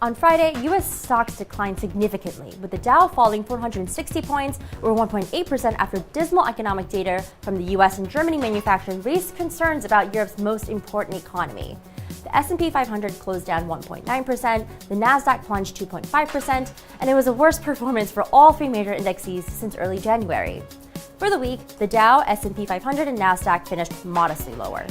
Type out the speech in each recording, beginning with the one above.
On Friday, U.S. stocks declined significantly, with the Dow falling 460 points, or 1.8% after dismal economic data from the U.S. and Germany manufacturing raised concerns about Europe's most important economy. The S&P 500 closed down 1.9%, the Nasdaq plunged 2.5%, and it was the worst performance for all three major indexes since early January. For the week, the Dow, S&P 500, and Nasdaq finished modestly lower.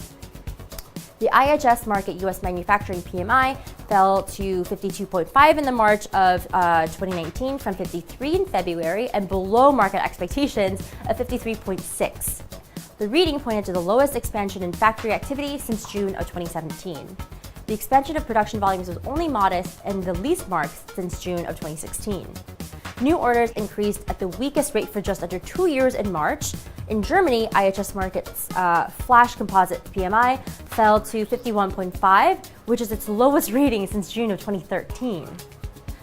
The IHS Markit U.S. manufacturing PMI fell to 52.5 in the March of 2019 from 53 in February and below market expectations of 53.6. The reading pointed to the lowest expansion in factory activity since June of 2017. The expansion of production volumes was only modest and the least marked since June of 2016. New orders increased at the weakest rate for just under 2 years in March. In Germany, IHS Markit's flash composite PMI fell to 51.5, which is its lowest rating since June of 2013.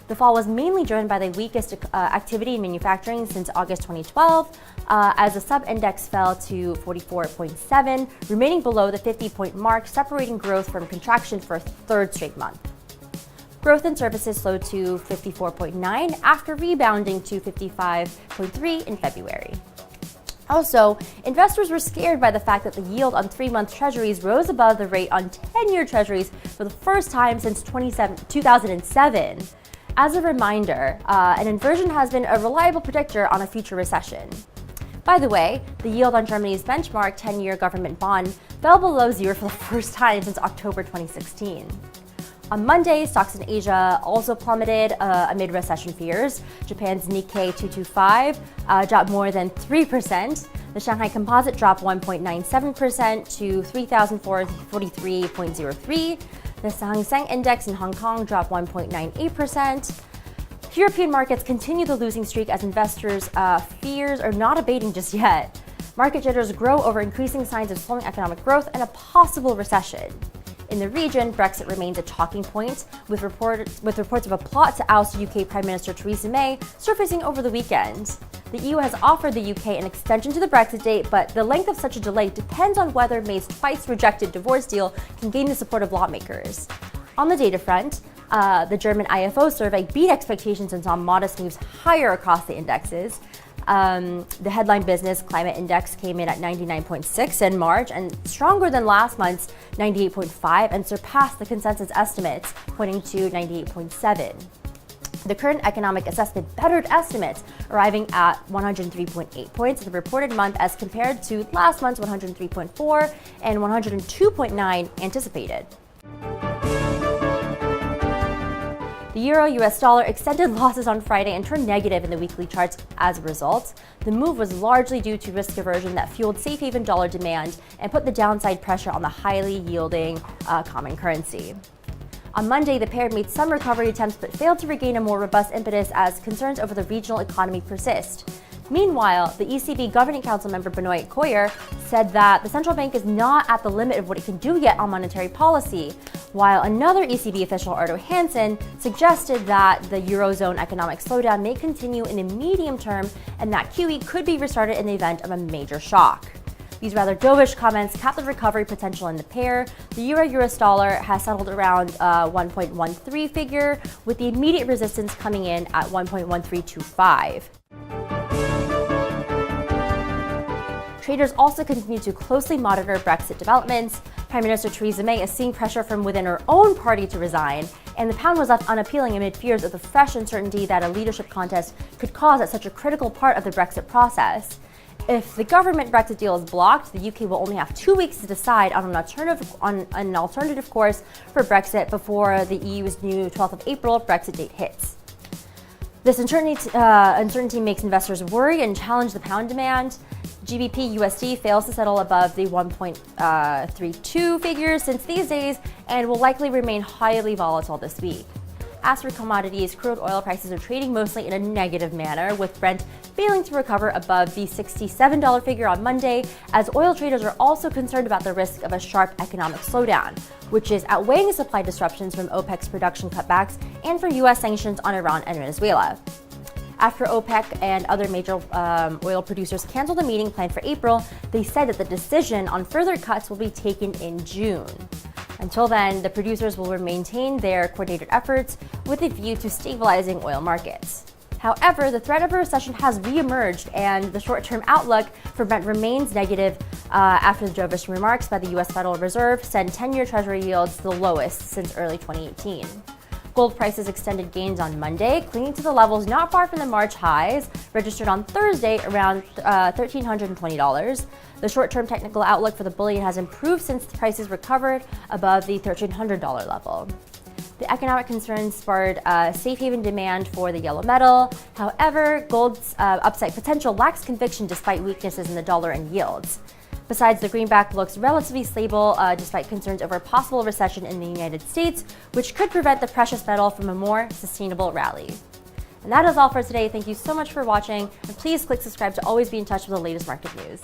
The fall was mainly driven by the weakest activity in manufacturing since August 2012, as the sub-index fell to 44.7, remaining below the 50-point mark, separating growth from contraction for a third straight month. Growth in services slowed to 54.9 after rebounding to 55.3 in February. Also, investors were scared by the fact that the yield on 3-month treasuries rose above the rate on 10-year treasuries for the first time since 2007. As a reminder, an inversion has been a reliable predictor on a future recession. By the way, the yield on Germany's benchmark 10-year government bond fell below zero for the first time since October 2016. On Monday, stocks in Asia also plummeted amid recession fears. Japan's Nikkei 225 dropped more than 3%. The Shanghai Composite dropped 1.97% to 3,443.03. The Hang Seng Index in Hong Kong dropped 1.98%. European markets continue the losing streak as investors' fears are not abating just yet. Market jitters grow over increasing signs of slowing economic growth and a possible recession. In the region, Brexit remains a talking point, with reports of a plot to oust UK Prime Minister Theresa May surfacing over the weekend. The EU has offered the UK an extension to the Brexit date, but the length of such a delay depends on whether May's twice-rejected divorce deal can gain the support of lawmakers. On the data front, the German IFO survey beat expectations and saw modest moves higher across the indexes. The headline business climate index came in at 99.6 in March and stronger than last month's 98.5 and surpassed the consensus estimates, pointing to 98.7. The current economic assessment bettered estimates, arriving at 103.8 points in the reported month as compared to last month's 103.4 and 102.9 anticipated. The euro-US dollar extended losses on Friday and turned negative in the weekly charts as a result. The move was largely due to risk aversion that fueled safe haven dollar demand and put the downside pressure on the highly yielding common currency. On Monday, the pair made some recovery attempts but failed to regain a more robust impetus as concerns over the regional economy persist. Meanwhile, the ECB Governing Council member Benoit Coyer said that the central bank is not at the limit of what it can do yet on monetary policy, while another ECB official, Ardo Hansen, suggested that the Eurozone economic slowdown may continue in the medium term and that QE could be restarted in the event of a major shock. These rather dovish comments cap the recovery potential in the pair. The euro-US dollar has settled around 1.13 figure, with the immediate resistance coming in at 1.1325. Traders also continue to closely monitor Brexit developments. Prime Minister Theresa May is seeing pressure from within her own party to resign, and the pound was left unappealing amid fears of the fresh uncertainty that a leadership contest could cause at such a critical part of the Brexit process. If the government Brexit deal is blocked, the UK will only have 2 weeks to decide on an alternative course for Brexit before the EU's new 12th of April Brexit date hits. This uncertainty makes investors worry and challenge the pound demand. GBP USD fails to settle above the 1.32 figures since these days and will likely remain highly volatile this week. As for commodities, crude oil prices are trading mostly in a negative manner, with Brent failing to recover above the $67 figure on Monday, as oil traders are also concerned about the risk of a sharp economic slowdown, which is outweighing supply disruptions from OPEC's production cutbacks and from U.S. sanctions on Iran and Venezuela. After OPEC and other major oil producers canceled a meeting planned for April, they said that the decision on further cuts will be taken in June. Until then, the producers will maintain their coordinated efforts with a view to stabilizing oil markets. However, the threat of a recession has reemerged, and the short-term outlook for Brent remains negative after the dovish remarks by the U.S. Federal Reserve send 10-year Treasury yields to the lowest since early 2018. Gold prices extended gains on Monday, clinging to the levels not far from the March highs, registered on Thursday around $1,320. The short-term technical outlook for the bullion has improved since the prices recovered above the $1,300 level. The economic concerns spurred safe haven demand for the yellow metal. However, gold's upside potential lacks conviction despite weaknesses in the dollar and yields. Besides, the greenback looks relatively stable despite concerns over a possible recession in the United States, which could prevent the precious metal from a more sustainable rally. And that is all for today. Thank you so much for watching, and please click subscribe to always be in touch with the latest market news.